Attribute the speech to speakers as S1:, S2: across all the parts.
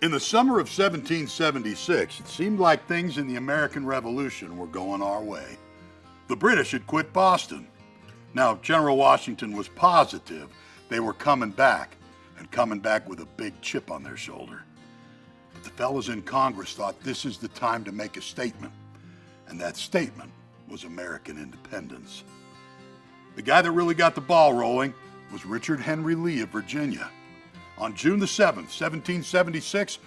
S1: In the summer of 1776, it seemed like things in the American Revolution were going our way. The British had quit Boston. Now, General Washington was positive they were coming back, and coming back with a big chip on their shoulder. But the fellas in Congress thought this is the time to make a statement, and that statement was American independence. The guy that really got the ball rolling was Richard Henry Lee of Virginia. On June the 7th, 1776,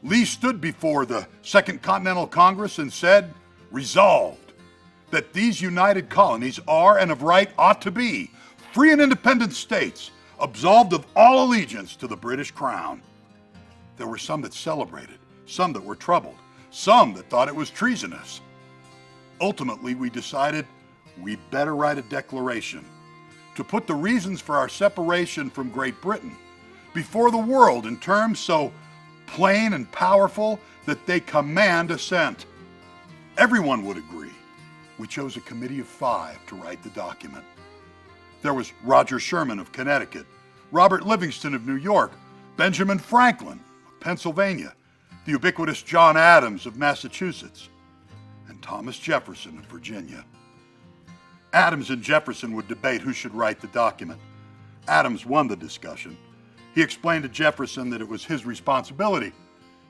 S1: Lee stood before the Second Continental Congress and said, "Resolved, that these united colonies are and of right ought to be free and independent states, absolved of all allegiance to the British crown." There were some that celebrated, some that were troubled, some that thought it was treasonous. Ultimately, we decided we'd better write a declaration to put the reasons for our separation from Great Britain before the world in terms so plain and powerful that they command assent. Everyone would agree. We chose a committee of 5 to write the document. There was Roger Sherman of Connecticut, Robert Livingston of New York, Benjamin Franklin of Pennsylvania, the ubiquitous John Adams of Massachusetts, and Thomas Jefferson of Virginia. Adams and Jefferson would debate who should write the document. Adams won the discussion. He explained to Jefferson that it was his responsibility.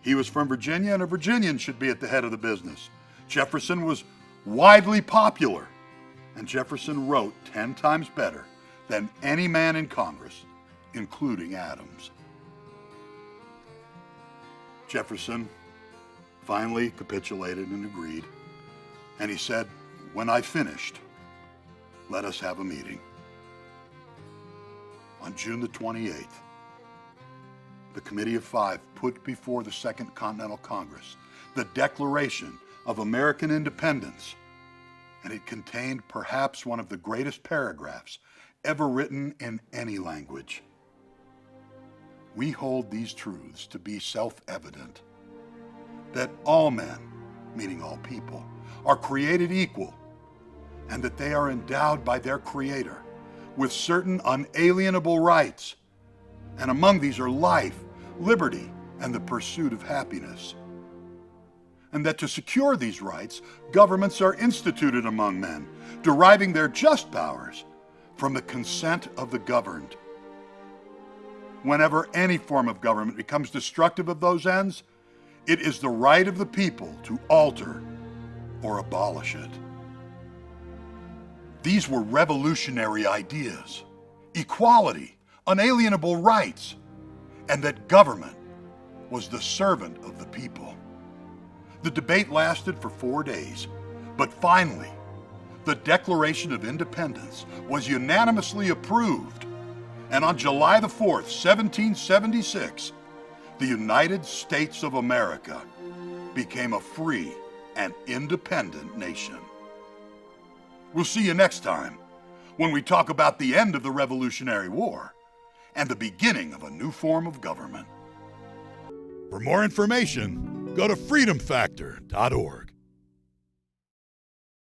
S1: He was from Virginia, and a Virginian should be at the head of the business. Jefferson was widely popular, and Jefferson wrote 10 times better than any man in Congress, including Adams. Jefferson finally capitulated and agreed, and he said, "When I've finished, let us have a meeting." On June the 28th, the Committee of 5 put before the Second Continental Congress the Declaration of American Independence, and it contained perhaps one of the greatest paragraphs ever written in any language. We hold these truths to be self-evident, that all men, meaning all people, are created equal, and that they are endowed by their Creator with certain unalienable rights, and among these are life, liberty, and the pursuit of happiness. And that to secure these rights, governments are instituted among men, deriving their just powers from the consent of the governed. Whenever any form of government becomes destructive of those ends, it is the right of the people to alter or abolish it. These were revolutionary ideas: equality, unalienable rights, and that government was the servant of the people. The debate lasted for 4 days, but finally, the Declaration of Independence was unanimously approved, and on July the 4th, 1776, the United States of America became a free and independent nation. We'll see you next time when we talk about the end of the Revolutionary War and the beginning of a new form of government. For more information, go to freedomfactor.org.